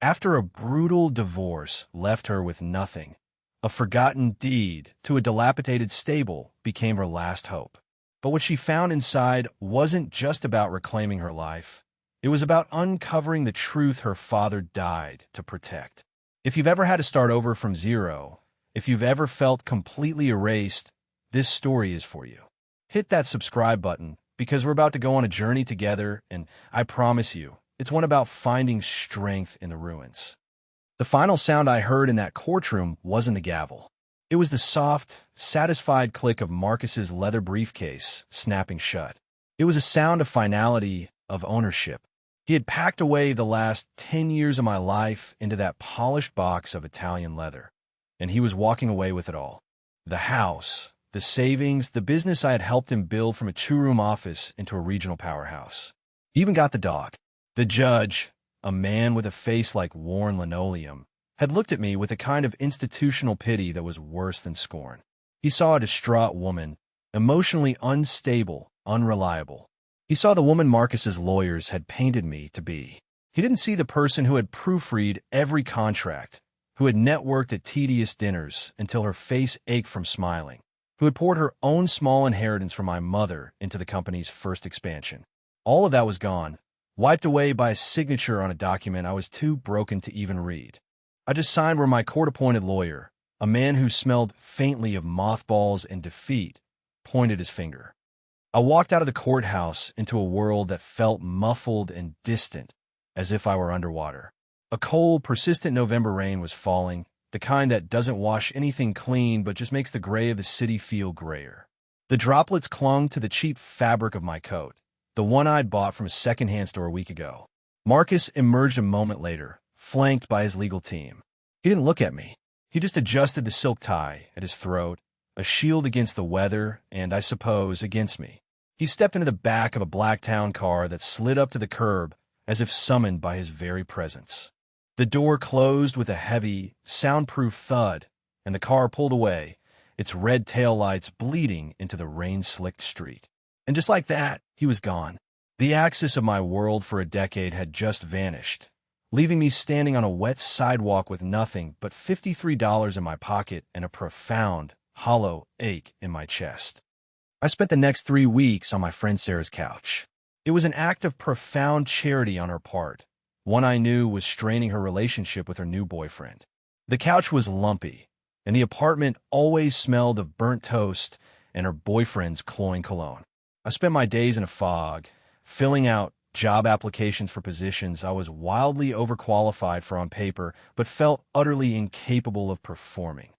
After a brutal divorce left her with nothing, a forgotten deed to a dilapidated stable became her last hope. But what she found inside wasn't just about reclaiming her life. It was about uncovering the truth her father died to protect. If you've ever had to start over from zero, if you've ever felt completely erased, this story is for you. Hit that subscribe button because we're about to go on a journey together, and I promise you, it's one about finding strength in the ruins. The final sound I heard in that courtroom wasn't the gavel. It was the soft, satisfied click of Marcus's leather briefcase snapping shut. It was a sound of finality, of ownership. He had packed away the last 10 years of my life into that polished box of Italian leather, and he was walking away with it all. The house, the savings, the business I had helped him build from a two-room office into a regional powerhouse. He even got the dog. The judge, a man with a face like worn linoleum, had looked at me with a kind of institutional pity that was worse than scorn. He saw a distraught woman, emotionally unstable, unreliable. He saw the woman Marcus's lawyers had painted me to be. He didn't see the person who had proofread every contract, who had networked at tedious dinners until her face ached from smiling, who had poured her own small inheritance from my mother into the company's first expansion. All of that was gone, wiped away by a signature on a document I was too broken to even read. I just signed where my court-appointed lawyer, a man who smelled faintly of mothballs and defeat, pointed his finger. I walked out of the courthouse into a world that felt muffled and distant, as if I were underwater. A cold, persistent November rain was falling, the kind that doesn't wash anything clean but just makes the gray of the city feel grayer. The droplets clung to the cheap fabric of my coat, the one I'd bought from a second-hand store a week ago. Marcus emerged a moment later, flanked by his legal team. He didn't look at me. He just adjusted the silk tie at his throat, a shield against the weather and, I suppose, against me. He stepped into the back of a black town car that slid up to the curb as if summoned by his very presence. The door closed with a heavy, soundproof thud, and the car pulled away, its red taillights bleeding into the rain-slicked street. And just like that, he was gone. The axis of my world for a decade had just vanished, leaving me standing on a wet sidewalk with nothing but $53 in my pocket and a profound, hollow ache in my chest. I spent the next 3 weeks on my friend Sarah's couch. It was an act of profound charity on her part, one I knew was straining her relationship with her new boyfriend. The couch was lumpy, and the apartment always smelled of burnt toast and her boyfriend's cloying cologne. I spent my days in a fog, filling out job applications for positions I was wildly overqualified for on paper, but felt utterly incapable of performing.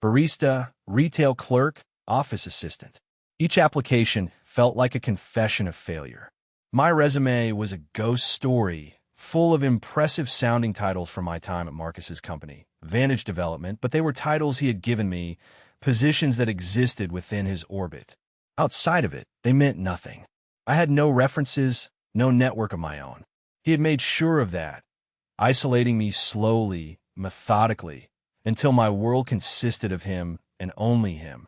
Barista, retail clerk, office assistant. Each application felt like a confession of failure. My resume was a ghost story, full of impressive-sounding titles from my time at Marcus's company, Vantage Development, but they were titles he had given me, positions that existed within his orbit. Outside of it, they meant nothing. I had no references, no network of my own. He had made sure of that, isolating me slowly, methodically, until my world consisted of him and only him.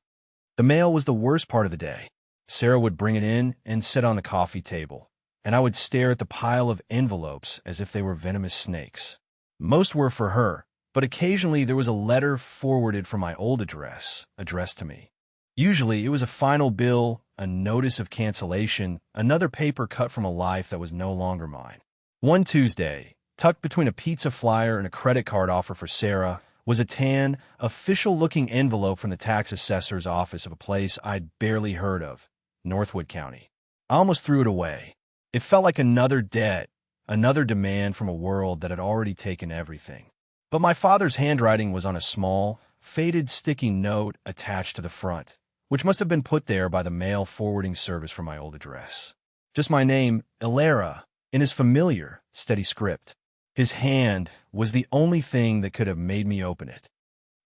The mail was the worst part of the day. Sarah would bring it in and sit on the coffee table, and I would stare at the pile of envelopes as if they were venomous snakes. Most were for her, but occasionally there was a letter forwarded from my old address, addressed to me. Usually it was a final bill, a notice of cancellation, another paper cut from a life that was no longer mine. One Tuesday, tucked between a pizza flyer and a credit card offer for Sarah, was a tan, official-looking envelope from the tax assessor's office of a place I'd barely heard of, Northwood County. I almost threw it away. It felt like another debt, another demand from a world that had already taken everything. But my father's handwriting was on a small, faded sticky note attached to the front, which must have been put there by the mail forwarding service from my old address. Just my name, Ilera, in his familiar, steady script. His hand was the only thing that could have made me open it.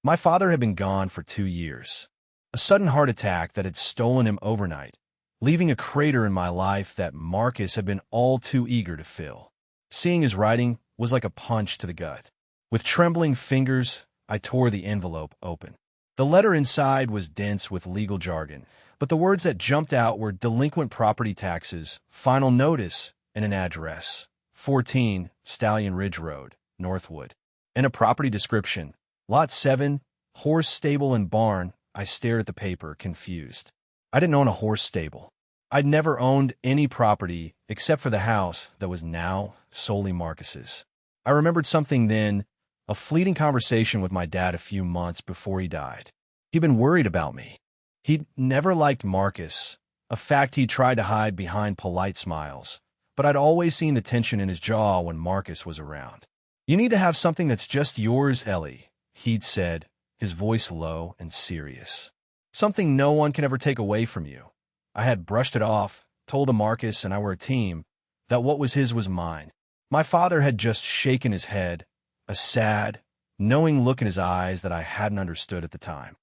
My father had been gone for 2 years. A sudden heart attack that had stolen him overnight, leaving a crater in my life that Marcus had been all too eager to fill. Seeing his writing was like a punch to the gut. With trembling fingers, I tore the envelope open. The letter inside was dense with legal jargon, but the words that jumped out were delinquent property taxes, final notice, and an address. 14 Stallion Ridge Road, Northwood. In a property description, Lot 7, horse stable and barn. I stared at the paper, confused. I didn't own a horse stable. I'd never owned any property except for the house that was now solely Marcus's. I remembered something then, a fleeting conversation with my dad a few months before he died. He'd been worried about me. He'd never liked Marcus, a fact he tried to hide behind polite smiles, but I'd always seen the tension in his jaw when Marcus was around. "You need to have something that's just yours, Ellie," he'd said, his voice low and serious. "Something no one can ever take away from you." I had brushed it off, told him Marcus and I were a team, that what was his was mine. My father had just shaken his head, a sad, knowing look in his eyes that I hadn't understood at the time.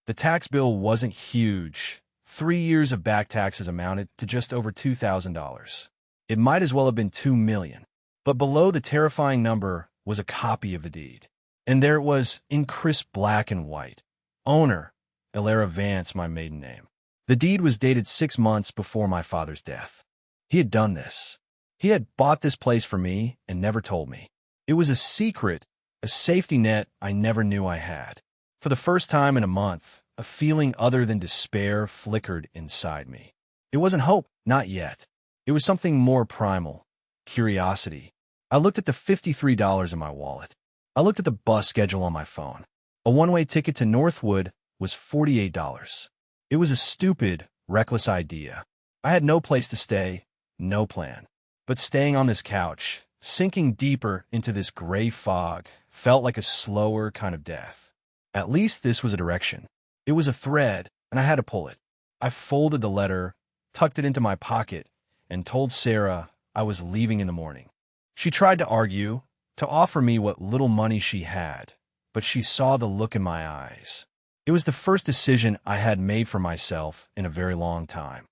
The tax bill wasn't huge. 3 years of back taxes amounted to just over $2,000. It might as well have been $2 million. But below the terrifying number was a copy of the deed. And there it was, in crisp black and white. Owner, Elara Vance, my maiden name. The deed was dated 6 months before my father's death. He had done this. He had bought this place for me and never told me. It was a secret, a safety net I never knew I had. For the first time in a month, a feeling other than despair flickered inside me. It wasn't hope, not yet. It was something more primal, curiosity. I looked at the $53 in my wallet. I looked at the bus schedule on my phone. A one-way ticket to Northwood was $48. It was a stupid, reckless idea. I had no place to stay, no plan. But staying on this couch, sinking deeper into this gray fog, felt like a slower kind of death. At least this was a direction. It was a thread, and I had to pull it. I folded the letter, tucked it into my pocket, and told Sarah I was leaving in the morning. She tried to argue, to offer me what little money she had, but she saw the look in my eyes. It was the first decision I had made for myself in a very long time.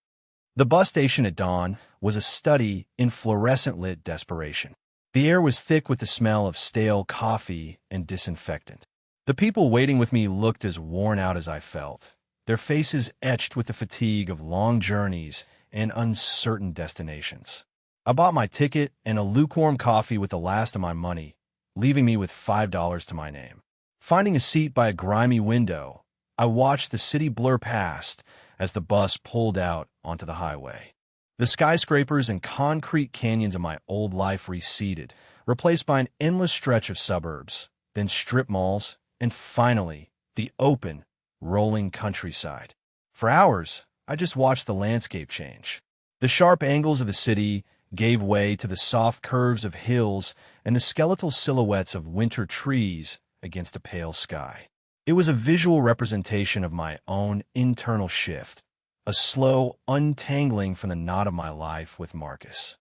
The bus station at dawn was a study in fluorescent-lit desperation. The air was thick with the smell of stale coffee and disinfectant. The people waiting with me looked as worn out as I felt, their faces etched with the fatigue of long journeys and uncertain destinations. I bought my ticket and a lukewarm coffee with the last of my money, leaving me with $5 to my name. Finding a seat by a grimy window, I watched the city blur past as the bus pulled out onto the highway. The skyscrapers and concrete canyons of my old life receded, replaced by an endless stretch of suburbs, then strip malls, and finally, the open, rolling countryside. For hours, I just watched the landscape change. The sharp angles of the city gave way to the soft curves of hills and the skeletal silhouettes of winter trees against a pale sky. It was a visual representation of my own internal shift, a slow untangling from the knot of my life with Marcus.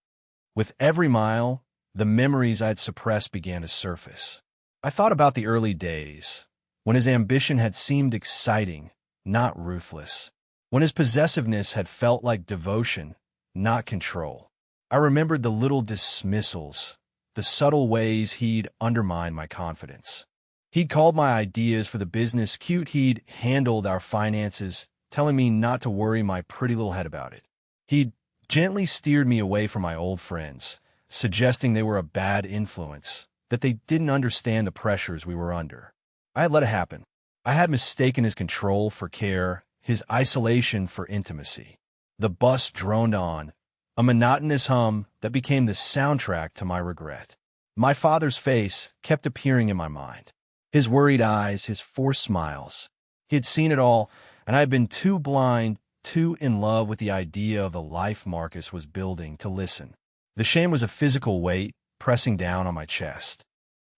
With every mile, the memories I'd suppressed began to surface. I thought about the early days, when his ambition had seemed exciting, not ruthless, when his possessiveness had felt like devotion, not control. I remembered the little dismissals, the subtle ways he'd undermined my confidence. He'd called my ideas for the business cute. He'd handled our finances, telling me not to worry my pretty little head about it. He'd gently steered me away from my old friends, suggesting they were a bad influence, that they didn't understand the pressures we were under. I had let it happen. I had mistaken his control for care, his isolation for intimacy. The bus droned on, a monotonous hum that became the soundtrack to my regret. My father's face kept appearing in my mind. His worried eyes, his forced smiles. He had seen it all, and I had been too blind, too in love with the idea of the life Marcus was building to listen. The shame was a physical weight pressing down on my chest.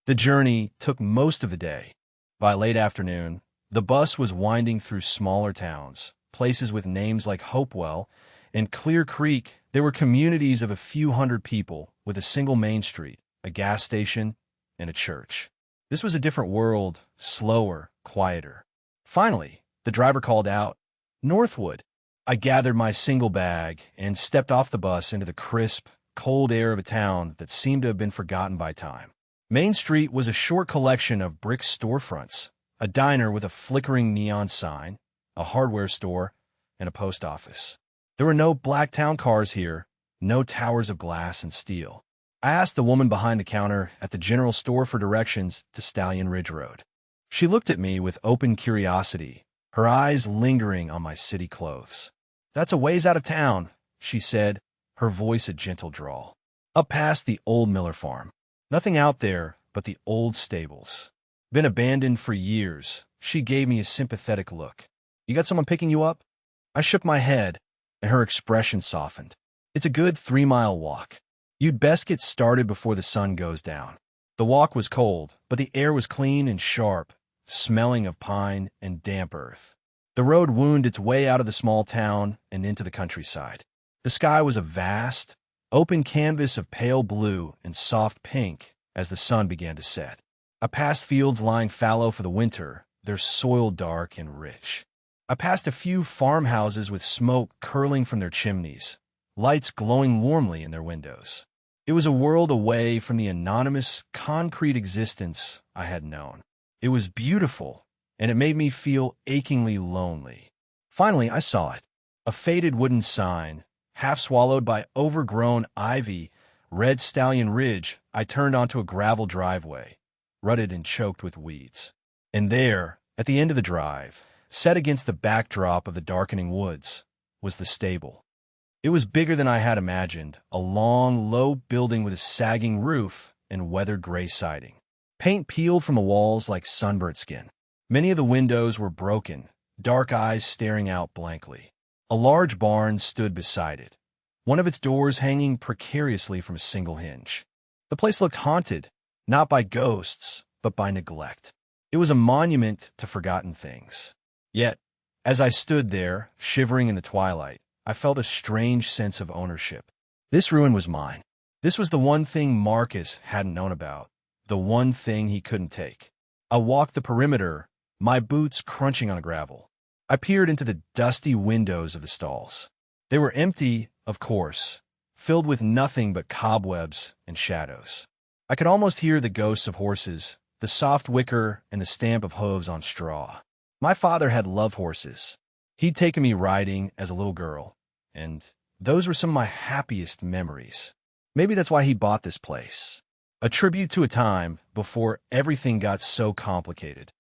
The journey took most of the day. By late afternoon, the bus was winding through smaller towns, places with names like Hopewell and Clear Creek. There were communities of a few hundred people with a single main street, a gas station, and a church. This was a different world, slower, quieter. Finally, the driver called out, "Northwood." I gathered my single bag and stepped off the bus into the crisp, cold air of a town that seemed to have been forgotten by time. Main Street was a short collection of brick storefronts, a diner with a flickering neon sign, a hardware store, and a post office. There were no black town cars here, no towers of glass and steel. I asked the woman behind the counter at the general store for directions to Stallion Ridge Road. She looked at me with open curiosity, her eyes lingering on my city clothes. "That's a ways out of town," she said, her voice a gentle drawl. "Up past the old Miller farm. Nothing out there but the old stables. Been abandoned for years." She gave me a sympathetic look. "You got someone picking you up?" I shook my head, and her expression softened. "It's a good 3-mile walk. You'd best get started before the sun goes down." The walk was cold, but the air was clean and sharp, smelling of pine and damp earth. The road wound its way out of the small town and into the countryside. The sky was a vast, open canvas of pale blue and soft pink as the sun began to set. I passed fields lying fallow for the winter, their soil dark and rich. I passed a few farmhouses with smoke curling from their chimneys, lights glowing warmly in their windows. It was a world away from the anonymous, concrete existence I had known. It was beautiful, and it made me feel achingly lonely. Finally, I saw it. A faded wooden sign, half swallowed by overgrown ivy, read Stallion Ridge. I turned onto a gravel driveway, rutted and choked with weeds. And there, at the end of the drive, set against the backdrop of the darkening woods, was the stable. It was bigger than I had imagined, a long, low building with a sagging roof and weathered gray siding. Paint peeled from the walls like sunburnt skin. Many of the windows were broken, dark eyes staring out blankly. A large barn stood beside it, one of its doors hanging precariously from a single hinge. The place looked haunted, not by ghosts, but by neglect. It was a monument to forgotten things. Yet, as I stood there, shivering in the twilight, I felt a strange sense of ownership. This ruin was mine. This was the one thing Marcus hadn't known about, the one thing he couldn't take. I walked the perimeter, my boots crunching on the gravel. I peered into the dusty windows of the stalls. They were empty, of course, filled with nothing but cobwebs and shadows. I could almost hear the ghosts of horses, the soft wicker and the stamp of hooves on straw. My father had loved horses. He'd taken me riding as a little girl, and those were some of my happiest memories. Maybe that's why he bought this place. A tribute to a time before everything got so complicated.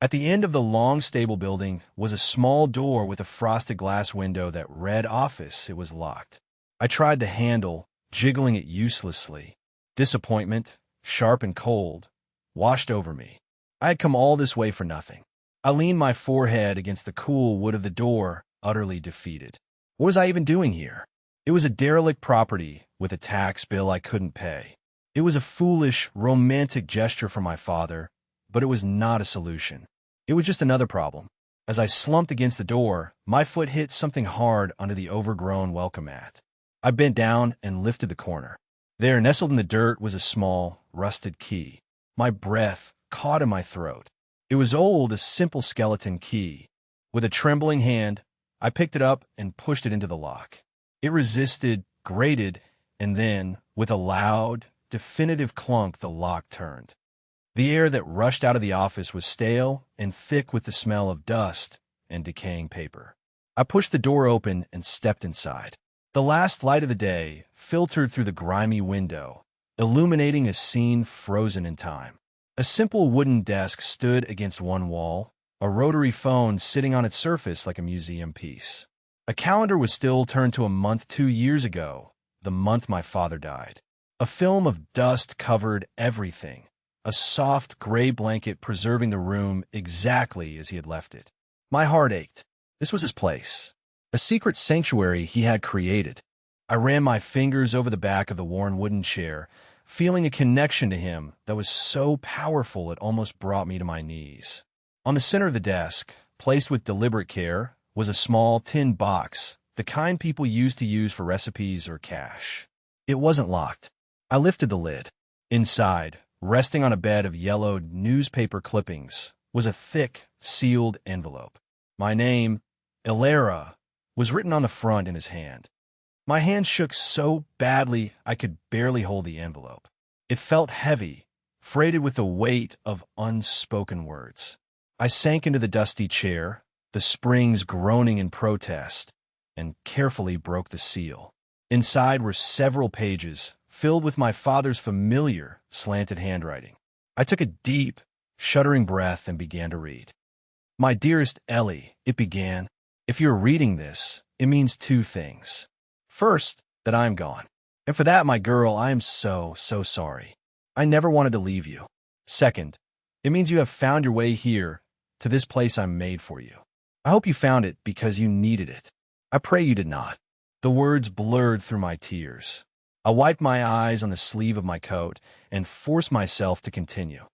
At the end of the long stable building was a small door with a frosted glass window that read office. It was locked. I tried the handle, jiggling it uselessly. Disappointment, sharp and cold, washed over me. I had come all this way for nothing. I leaned my forehead against the cool wood of the door, utterly defeated. What was I even doing here? It was a derelict property with a tax bill I couldn't pay. It was a foolish, romantic gesture from my father, but it was not a solution. It was just another problem. As I slumped against the door, my foot hit something hard under the overgrown welcome mat. I bent down and lifted the corner. There, nestled in the dirt, was a small, rusted key. My breath caught in my throat. It was old, a simple skeleton key. With a trembling hand, I picked it up and pushed it into the lock. It resisted, grated, and then, with a loud, definitive clunk, the lock turned. The air that rushed out of the office was stale and thick with the smell of dust and decaying paper. I pushed the door open and stepped inside. The last light of the day filtered through the grimy window, illuminating a scene frozen in time. A simple wooden desk stood against one wall, a rotary phone sitting on its surface like a museum piece. A calendar was still turned to a month 2 years ago, the month my father died. A film of dust covered everything, a soft gray blanket preserving the room exactly as he had left it. My heart ached. This was his place, a secret sanctuary he had created. I ran my fingers over the back of the worn wooden chair, feeling a connection to him that was so powerful it almost brought me to my knees. On the center of the desk, placed with deliberate care, was a small tin box, the kind people used to use for recipes or cash. It wasn't locked. I lifted the lid. Inside, resting on a bed of yellowed newspaper clippings, was a thick, sealed envelope. My name, Ilera, was written on the front in his hand. My hand shook so badly I could barely hold the envelope. It felt heavy, freighted with the weight of unspoken words. I sank into the dusty chair, the springs groaning in protest, and carefully broke the seal. Inside were several pages, filled with my father's familiar, slanted handwriting. I took a deep, shuddering breath and began to read. My dearest Ellie, it began. If you're reading this, it means two things. First, that I'm gone. And for that, my girl, I am so sorry. I never wanted to leave you. Second, it means you have found your way here, to this place I made for you. I hope you found it because you needed it. I pray you did not. The words blurred through my tears. I wiped my eyes on the sleeve of my coat and forced myself to continue.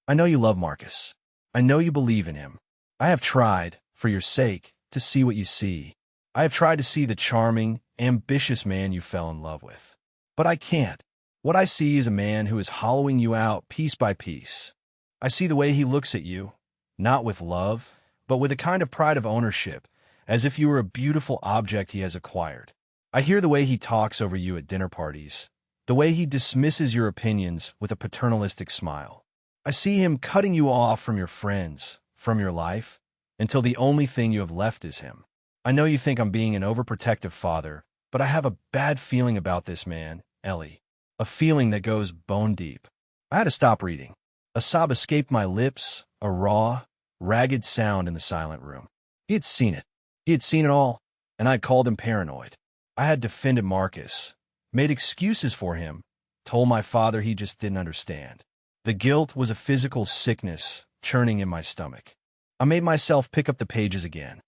I know you love Marcus. I know you believe in him. I have tried, for your sake, to see what you see. I have tried to see the charming, ambitious man you fell in love with. But I can't. What I see is a man who is hollowing you out piece by piece. I see the way he looks at you, not with love, but with a kind of pride of ownership, as if you were a beautiful object he has acquired. I hear the way he talks over you at dinner parties, the way he dismisses your opinions with a paternalistic smile. I see him cutting you off from your friends, from your life, until the only thing you have left is him. I know you think I'm being an overprotective father, but I have a bad feeling about this man, Ellie. A feeling that goes bone deep. I had to stop reading. A sob escaped my lips, a raw, ragged sound in the silent room. He had seen it. He had seen it all, and I had called him paranoid. I had defended Marcus, made excuses for him, told my father he just didn't understand. The guilt was a physical sickness churning in my stomach. I made myself pick up the pages again.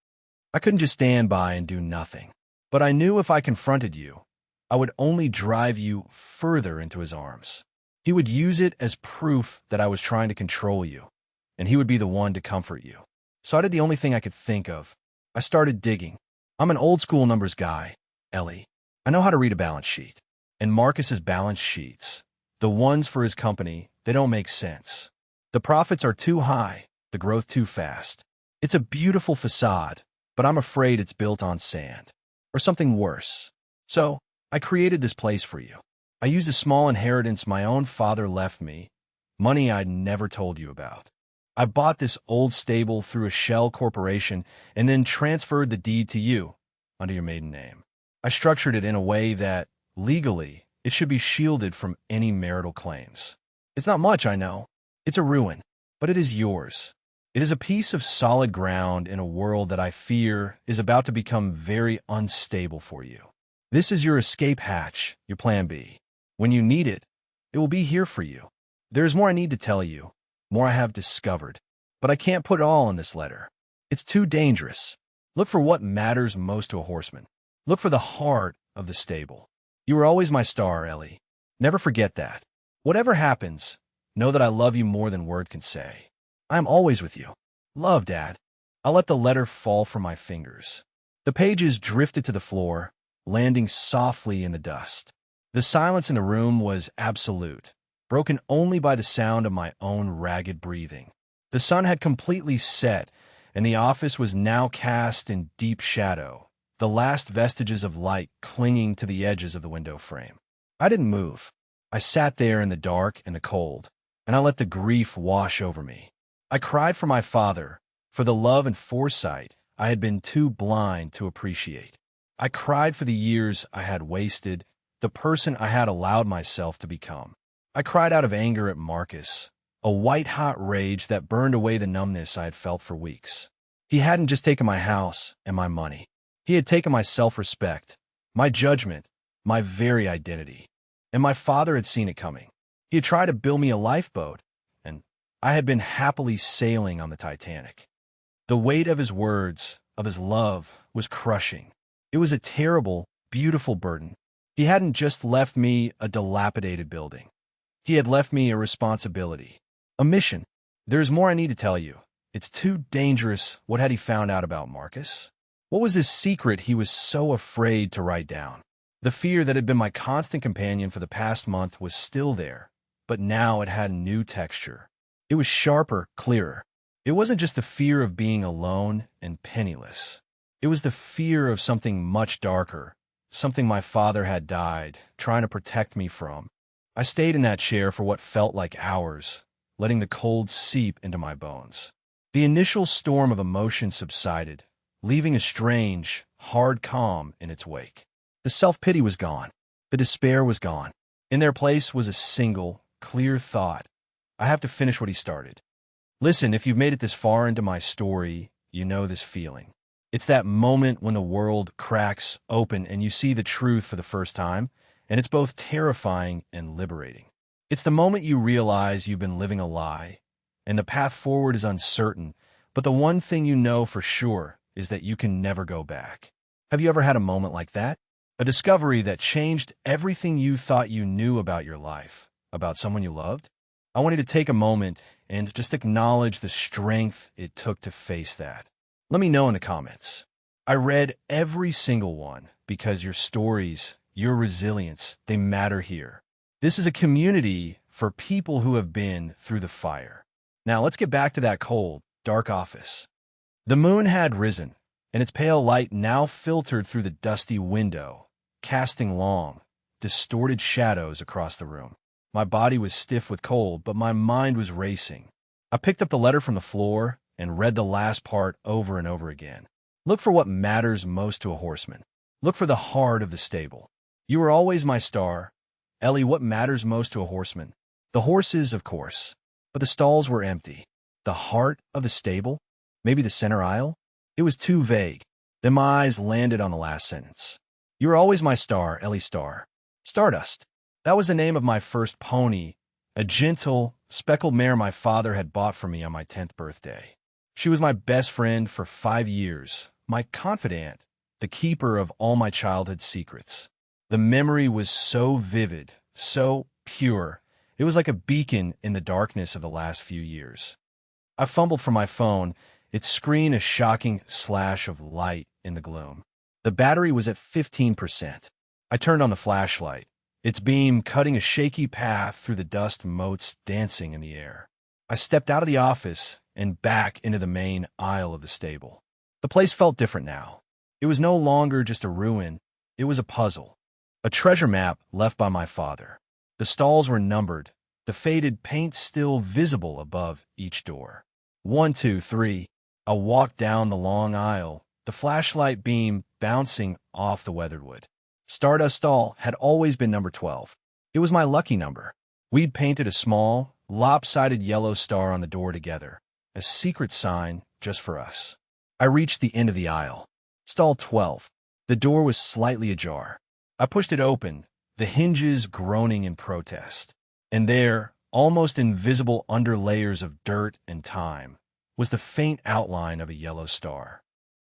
I couldn't just stand by and do nothing. But I knew if I confronted you, I would only drive you further into his arms. He would use it as proof that I was trying to control you, and he would be the one to comfort you. So I did the only thing I could think of. I started digging. I'm an old-school numbers guy, Ellie. I know how to read a balance sheet. And Marcus's balance sheets, the ones for his company, they don't make sense. The profits are too high, the growth too fast. It's a beautiful facade, but I'm afraid it's built on sand. Or something worse. So, I created this place for you. I used a small inheritance my own father left me, money I'd never told you about. I bought this old stable through a shell corporation and then transferred the deed to you, under your maiden name. I structured it in a way that, legally, it should be shielded from any marital claims. It's not much, I know. It's a ruin, but it is yours. It is a piece of solid ground in a world that I fear is about to become very unstable for you. This is your escape hatch, your plan B. When you need it, it will be here for you. There is more I need to tell you, more I have discovered, but I can't put it all in this letter. It's too dangerous. Look for what matters most to a horseman. Look for the heart of the stable. You were always my star, Ellie. Never forget that. Whatever happens, know that I love you more than word can say. I am always with you. Love, Dad. I'll let the letter fall from my fingers. The pages drifted to the floor, landing softly in the dust. The silence in the room was absolute, broken only by the sound of my own ragged breathing. The sun had completely set, and the office was now cast in deep shadow, the last vestiges of light clinging to the edges of the window frame. I didn't move. I sat there in the dark and the cold, and I let the grief wash over me. I cried for my father, for the love and foresight I had been too blind to appreciate. I cried for the years I had wasted, the person I had allowed myself to become. I cried out of anger at Marcus, a white-hot rage that burned away the numbness I had felt for weeks. He hadn't just taken my house and my money. He had taken my self-respect, my judgment, my very identity. And my father had seen it coming. He had tried to build me a lifeboat, and I had been happily sailing on the Titanic. The weight of his words, of his love, was crushing. It was a terrible, beautiful burden. He hadn't just left me a dilapidated building. He had left me a responsibility, a mission. There's more I need to tell you. It's too dangerous. What had he found out about Marcus? What was his secret he was so afraid to write down? The fear that had been my constant companion for the past month was still there, but now it had a new texture. It was sharper, clearer. It wasn't just the fear of being alone and penniless. It was the fear of something much darker, something my father had died, trying to protect me from. I stayed in that chair for what felt like hours, letting the cold seep into my bones. The initial storm of emotion subsided, leaving a strange, hard calm in its wake. The self-pity was gone. The despair was gone. In their place was a single, clear thought. I have to finish what he started. Listen, if you've made it this far into my story, you know this feeling. It's that moment when the world cracks open and you see the truth for the first time, and it's both terrifying and liberating. It's the moment you realize you've been living a lie, and the path forward is uncertain, but the one thing you know for sure is that you can never go back. Have you ever had a moment like that? A discovery that changed everything you thought you knew about your life, about someone you loved? I want you to take a moment and just acknowledge the strength it took to face that. Let me know in the comments. I read every single one because your stories, your resilience, they matter here. This is a community for people who have been through the fire. Now let's get back to that cold, dark office. The moon had risen, and its pale light now filtered through the dusty window, casting long, distorted shadows across the room. My body was stiff with cold, but my mind was racing. I picked up the letter from the floor and read the last part over and over again. Look for what matters most to a horseman. Look for the heart of the stable. You were always my star. Ellie, what matters most to a horseman? The horses, of course, but the stalls were empty. The heart of the stable? Maybe the center aisle? It was too vague. Then my eyes landed on the last sentence. You were always my star, Ellie Star. Stardust. That was the name of my first pony, a gentle, speckled mare my father had bought for me on my 10th birthday. She was my best friend for 5 years, my confidant, the keeper of all my childhood secrets. The memory was so vivid, so pure. It was like a beacon in the darkness of the last few years. I fumbled for my phone, its screen a shocking slash of light in the gloom. The battery was at 15%. I turned on the flashlight, its beam cutting a shaky path through the dust motes dancing in the air. I stepped out of the office and back into the main aisle of the stable. The place felt different now. It was no longer just a ruin, it was a puzzle. A treasure map left by my father. The stalls were numbered, the faded paint still visible above each door. 1, 2, 3. I walked down the long aisle, the flashlight beam bouncing off the weathered wood. Stardust Stall had always been number 12. It was my lucky number. We'd painted a small, lopsided yellow star on the door together, a secret sign just for us. I reached the end of the aisle. Stall 12. The door was slightly ajar. I pushed it open, the hinges groaning in protest. And there, almost invisible under layers of dirt and time, was the faint outline of a yellow star.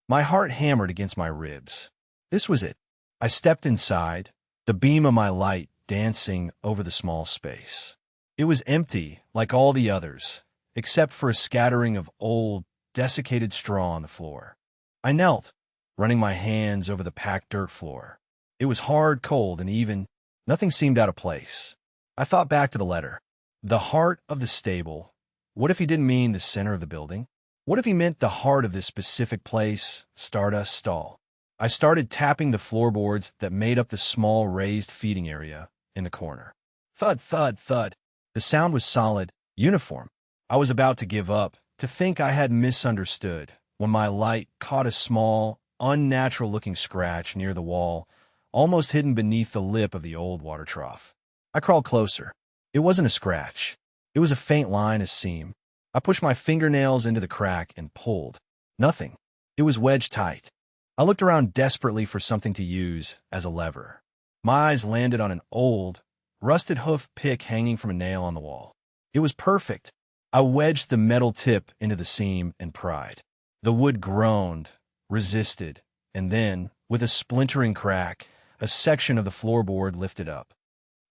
My heart hammered against my ribs. This was it. I stepped inside, the beam of my light dancing over the small space. It was empty, like all the others, except for a scattering of old, desiccated straw on the floor. I knelt, running my hands over the packed dirt floor. It was hard, cold, and even. Nothing seemed out of place. I thought back to the letter. The heart of the stable. What if he didn't mean the center of the building? What if he meant the heart of this specific place, Stardust Stall? I started tapping the floorboards that made up the small raised feeding area in the corner. Thud, thud, thud. The sound was solid, uniform. I was about to give up, to think I had misunderstood, when my light caught a small, unnatural-looking scratch near the wall, almost hidden beneath the lip of the old water trough. I crawled closer. It wasn't a scratch. It was a faint line, a seam. I pushed my fingernails into the crack and pulled. Nothing. It was wedged tight. I looked around desperately for something to use as a lever. My eyes landed on an old, rusted hoof pick hanging from a nail on the wall. It was perfect. I wedged the metal tip into the seam and pried. The wood groaned, resisted, and then, with a splintering crack, a section of the floorboard lifted up.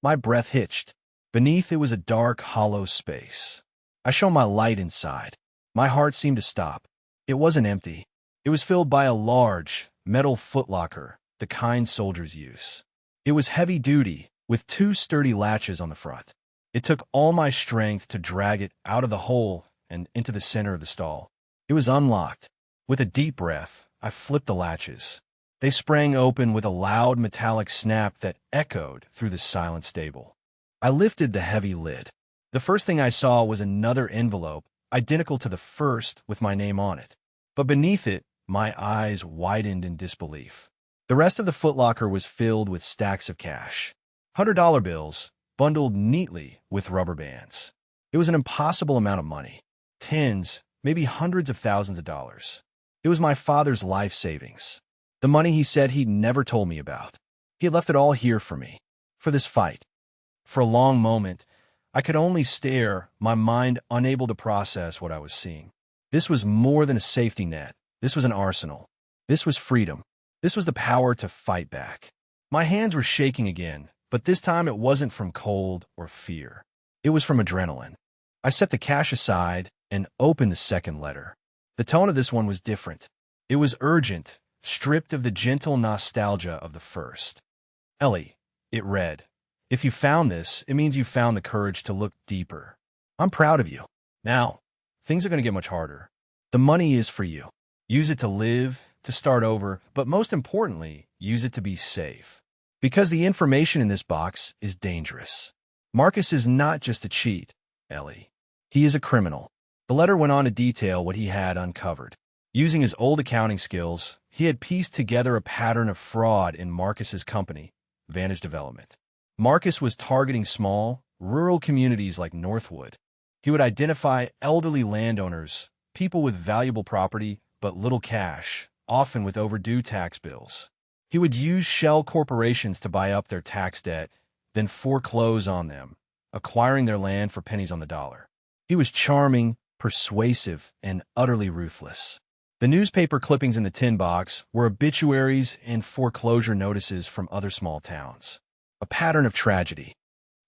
My breath hitched. Beneath it was a dark, hollow space. I shone my light inside. My heart seemed to stop. It wasn't empty. It was filled by a large, metal footlocker, the kind soldiers use. It was heavy-duty, with 2 sturdy latches on the front. It took all my strength to drag it out of the hole and into the center of the stall. It was unlocked. With a deep breath, I flipped the latches. They sprang open with a loud metallic snap that echoed through the silent stable. I lifted the heavy lid. The first thing I saw was another envelope, identical to the first with my name on it. But beneath it, my eyes widened in disbelief. The rest of the footlocker was filled with stacks of cash. $100 bills, bundled neatly with rubber bands. It was an impossible amount of money. Tens, maybe hundreds of thousands of dollars. It was my father's life savings. The money he said he'd never told me about. He had left it all here for me. For this fight. For a long moment, I could only stare, my mind unable to process what I was seeing. This was more than a safety net. This was an arsenal. This was freedom. This was the power to fight back. My hands were shaking again, but this time it wasn't from cold or fear. It was from adrenaline. I set the cash aside and opened the second letter. The tone of this one was different. It was urgent, stripped of the gentle nostalgia of the first. Ellie, it read, if you found this, it means you found the courage to look deeper. I'm proud of you. Now, things are going to get much harder. The money is for you. Use it to live, to start over, but most importantly, use it to be safe. Because the information in this box is dangerous. Marcus is not just a cheat, Ellie. He is a criminal. The letter went on to detail what he had uncovered. Using his old accounting skills, he had pieced together a pattern of fraud in Marcus's company, Vantage Development. Marcus was targeting small, rural communities like Northwood. He would identify elderly landowners, people with valuable property but little cash, often with overdue tax bills. He would use shell corporations to buy up their tax debt, then foreclose on them, acquiring their land for pennies on the dollar. He was charming, persuasive, and utterly ruthless. The newspaper clippings in the tin box were obituaries and foreclosure notices from other small towns. A pattern of tragedy.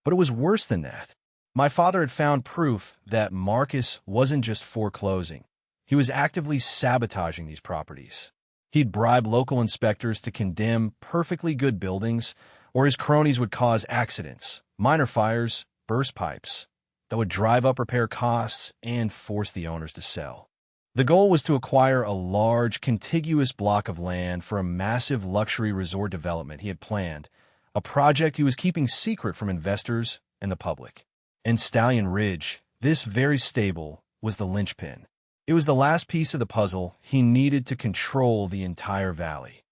But it was worse than that. My father had found proof that Marcus wasn't just foreclosing. He was actively sabotaging these properties. He'd bribe local inspectors to condemn perfectly good buildings, or his cronies would cause accidents, minor fires, burst pipes, that would drive up repair costs and force the owners to sell. The goal was to acquire a large, contiguous block of land for a massive luxury resort development he had planned, a project he was keeping secret from investors and the public. And Stallion Ridge, this very stable, was the linchpin. It was the last piece of the puzzle he needed to control the entire valley.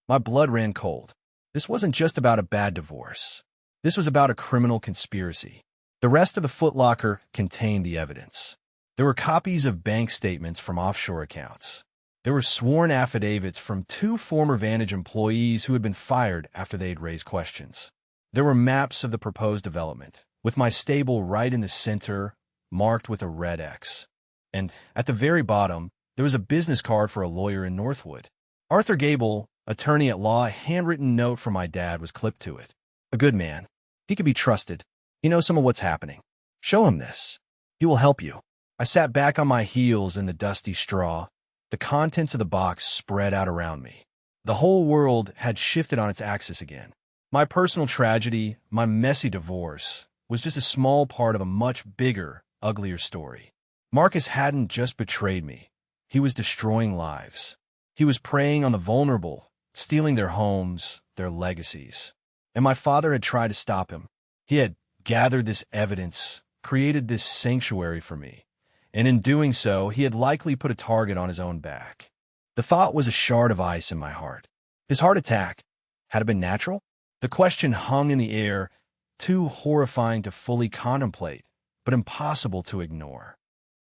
My blood ran cold. This wasn't just about a bad divorce. This was about a criminal conspiracy. The rest of the footlocker contained the evidence. There were copies of bank statements from offshore accounts. There were sworn affidavits from 2 former Vantage employees who had been fired after they had raised questions. There were maps of the proposed development, with my stable right in the center, marked with a red X. And at the very bottom, there was a business card for a lawyer in Northwood. Arthur Gable, attorney at law, a handwritten note from my dad was clipped to it. A good man. He could be trusted. He knows some of what's happening. Show him this. He will help you. I sat back on my heels in the dusty straw. The contents of the box spread out around me. The whole world had shifted on its axis again. My personal tragedy, my messy divorce, was just a small part of a much bigger, uglier story. Marcus hadn't just betrayed me. He was destroying lives. He was preying on the vulnerable, stealing their homes, their legacies. And my father had tried to stop him. He had gathered this evidence, created this sanctuary for me. And in doing so, he had likely put a target on his own back. The thought was a shard of ice in my heart. His heart attack, had it been natural? The question hung in the air, too horrifying to fully contemplate, but impossible to ignore.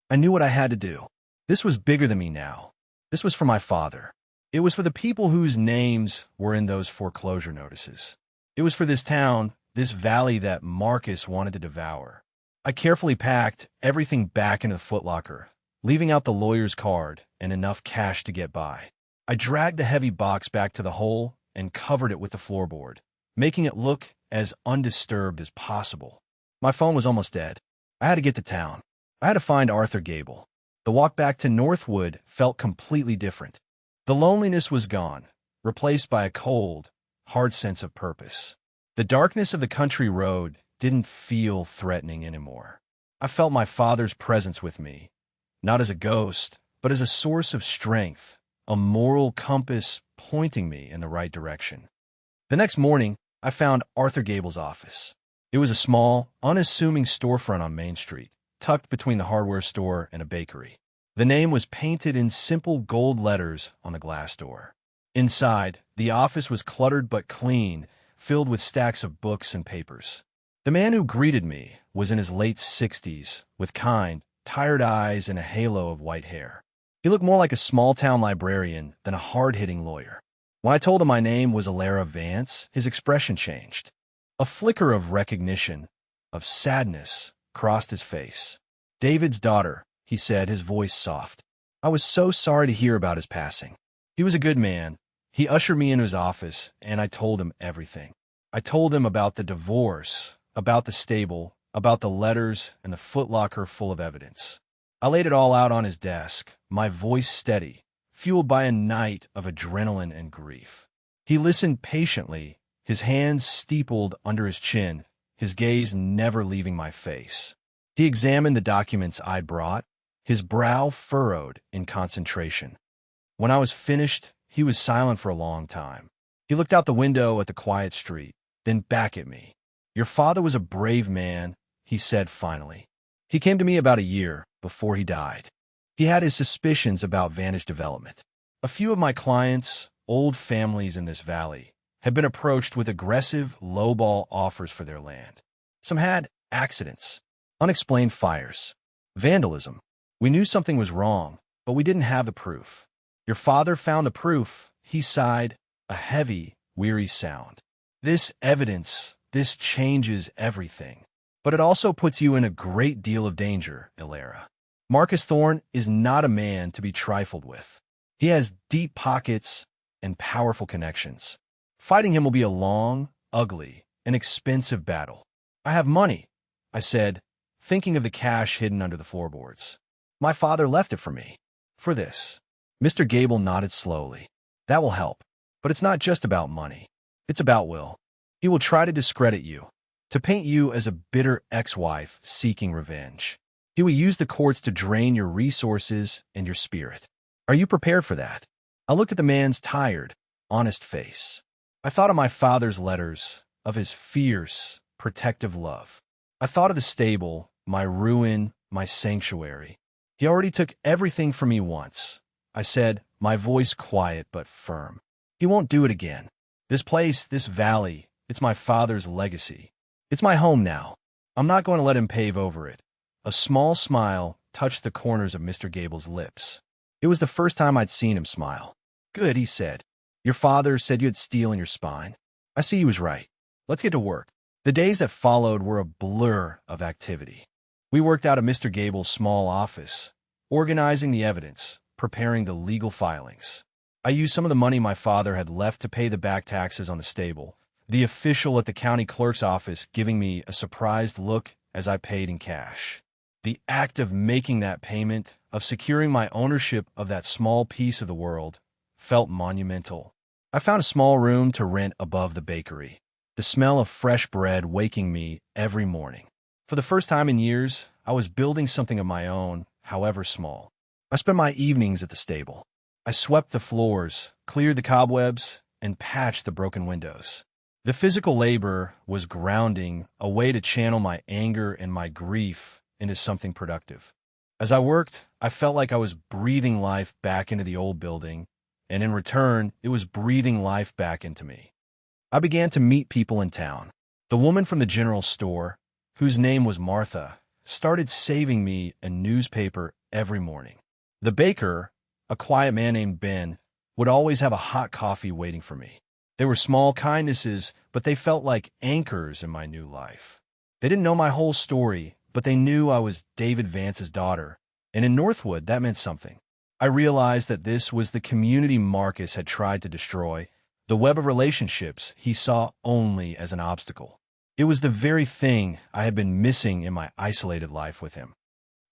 I knew what I had to do. This was bigger than me now. This was for my father. It was for the people whose names were in those foreclosure notices. It was for this town, this valley that Marcus wanted to devour. I carefully packed everything back into the footlocker, leaving out the lawyer's card and enough cash to get by. I dragged the heavy box back to the hole and covered it with the floorboard, making it look as undisturbed as possible. My phone was almost dead. I had to get to town. I had to find Arthur Gable. The walk back to Northwood felt completely different. The loneliness was gone, replaced by a cold, hard sense of purpose. The darkness of the country road didn't feel threatening anymore. I felt my father's presence with me, not as a ghost, but as a source of strength, a moral compass pointing me in the right direction. The next morning, I found Arthur Gable's office. It was a small, unassuming storefront on Main Street, tucked between the hardware store and a bakery. The name was painted in simple gold letters on the glass door. Inside, the office was cluttered but clean, filled with stacks of books and papers. The man who greeted me was in his late 60s, with kind, tired eyes and a halo of white hair. He looked more like a small-town librarian than a hard-hitting lawyer. When I told him my name was Alara Vance, his expression changed. A flicker of recognition, of sadness, crossed his face. "David's daughter," he said, his voice soft. I was so sorry to hear about his passing. He was a good man. He ushered me into his office, and I told him everything. I told him about the divorce, about the stable, about the letters, and the footlocker full of evidence. I laid it all out on his desk, my voice steady, fueled by a night of adrenaline and grief. He listened patiently, his hands steepled under his chin, his gaze never leaving my face. He examined the documents I'd brought, his brow furrowed in concentration. When I was finished, he was silent for a long time. He looked out the window at the quiet street, then back at me. "Your father was a brave man," he said finally. "He came to me about a year before he died. He had his suspicions about Vantage Development. A few of my clients, old families in this valley, had been approached with aggressive, lowball offers for their land. Some had accidents, unexplained fires, vandalism. We knew something was wrong, but we didn't have the proof. Your father found the proof," he sighed, a heavy, weary sound. "This evidence, this changes everything. But it also puts you in a great deal of danger, Alara. Marcus Thorne is not a man to be trifled with. He has deep pockets and powerful connections. Fighting him will be a long, ugly, and expensive battle. I have money," I said, thinking of the cash hidden under the floorboards. "My father left it for me. For this." Mr. Gable nodded slowly. "That will help. But it's not just about money. It's about will. He will try to discredit you, to paint you as a bitter ex-wife seeking revenge. He will use the courts to drain your resources and your spirit. Are you prepared for that?" I looked at the man's tired, honest face. I thought of my father's letters, of his fierce, protective love. I thought of the stable, my ruin, my sanctuary. "He already took everything from me once," I said, my voice quiet but firm. "He won't do it again. This place, this valley, it's my father's legacy. It's my home now. I'm not going to let him pave over it." A small smile touched the corners of Mr. Gable's lips. It was the first time I'd seen him smile. "Good," he said. "Your father said you had steel in your spine. I see he was right. Let's get to work." The days that followed were a blur of activity. We worked out of Mr. Gable's small office, organizing the evidence, preparing the legal filings. I used some of the money my father had left to pay the back taxes on the stable, the official at the county clerk's office giving me a surprised look as I paid in cash. The act of making that payment, of securing my ownership of that small piece of the world, felt monumental. I found a small room to rent above the bakery, the smell of fresh bread waking me every morning. For the first time in years, I was building something of my own, however small. I spent my evenings at the stable. I swept the floors, cleared the cobwebs, and patched the broken windows. The physical labor was grounding, a way to channel my anger and my grief into something productive. As I worked, I felt like I was breathing life back into the old building, and in return, it was breathing life back into me. I began to meet people in town. The woman from the general store, whose name was Martha, started saving me a newspaper every morning. The baker, a quiet man named Ben, would always have a hot coffee waiting for me. They were small kindnesses, but they felt like anchors in my new life. They didn't know my whole story, but they knew I was David Vance's daughter, and in Northwood, that meant something. I realized that this was the community Marcus had tried to destroy, the web of relationships he saw only as an obstacle. It was the very thing I had been missing in my isolated life with him.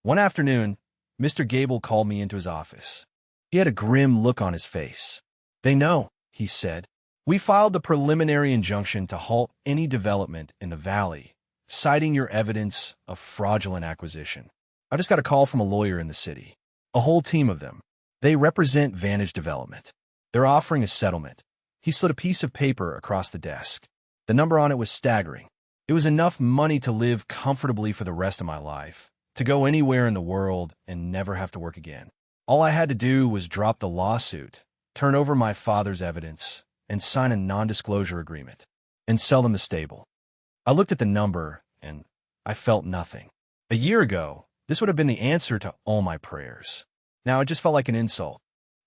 One afternoon, Mr. Gable called me into his office. He had a grim look on his face. "They know," he said. "We filed the preliminary injunction to halt any development in the valley, citing your evidence of fraudulent acquisition. I just got a call from a lawyer in the city. A whole team of them. They represent Vantage Development. They're offering a settlement." He slid a piece of paper across the desk. The number on it was staggering. It was enough money to live comfortably for the rest of my life, to go anywhere in the world and never have to work again. All I had to do was drop the lawsuit, turn over my father's evidence, and sign a non-disclosure agreement, and sell them the stable. I looked at the number, and I felt nothing. A year ago, this would have been the answer to all my prayers. Now it just felt like an insult.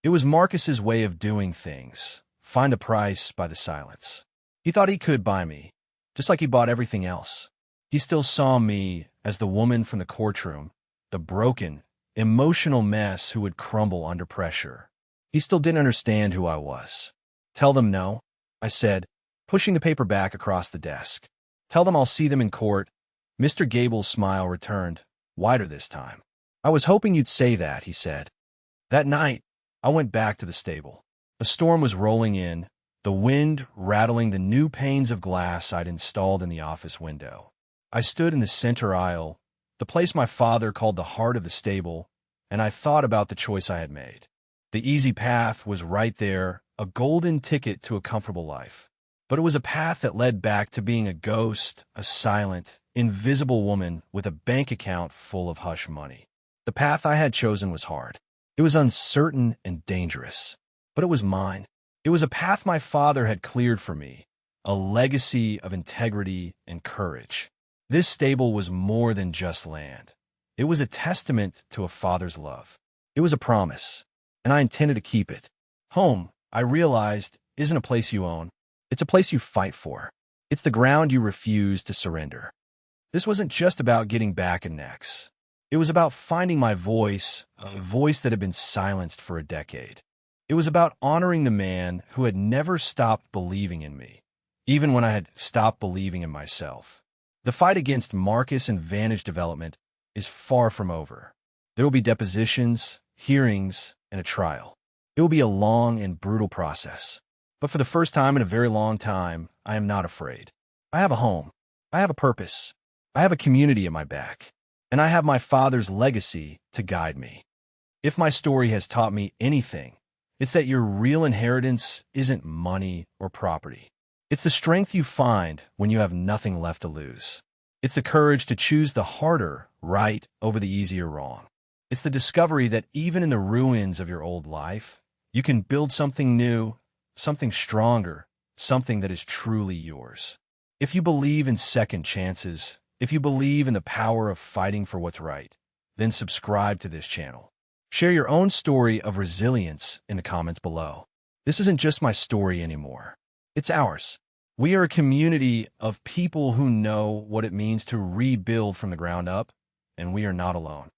It was Marcus's way of doing things. Find a price by the silence. He thought he could buy me, just like he bought everything else. He still saw me as the woman from the courtroom, the broken, emotional mess who would crumble under pressure. He still didn't understand who I was. Tell them no, I said, pushing the paper back across the desk. Tell them I'll see them in court. Mr. Gable's smile returned, wider this time. I was hoping you'd say that, he said. That night, I went back to the stable. A storm was rolling in, the wind rattling the new panes of glass I'd installed in the office window. I stood in the center aisle, the place my father called the heart of the stable, and I thought about the choice I had made. The easy path was right there, a golden ticket to a comfortable life. But it was a path that led back to being a ghost, a silent, invisible woman with a bank account full of hush money. The path I had chosen was hard. It was uncertain and dangerous, but it was mine. It was a path my father had cleared for me, a legacy of integrity and courage. This stable was more than just land. It was a testament to a father's love. It was a promise, and I intended to keep it. Home, I realized, isn't a place you own. It's a place you fight for. It's the ground you refuse to surrender. This wasn't just about getting back and necks. It was about finding my voice, a voice that had been silenced for a decade. It was about honoring the man who had never stopped believing in me, even when I had stopped believing in myself. The fight against Marcus and Vantage Development is far from over. There will be depositions, hearings, and a trial. It will be a long and brutal process. But for the first time in a very long time, I am not afraid. I have a home. I have a purpose. I have a community at my back. And I have my father's legacy to guide me. If my story has taught me anything, it's that your real inheritance isn't money or property. It's the strength you find when you have nothing left to lose. It's the courage to choose the harder right over the easier wrong. It's the discovery that even in the ruins of your old life, you can build something new, something stronger, something that is truly yours. If you believe in second chances, if you believe in the power of fighting for what's right, then subscribe to this channel. Share your own story of resilience in the comments below. This isn't just my story anymore. It's ours. We are a community of people who know what it means to rebuild from the ground up, and we are not alone.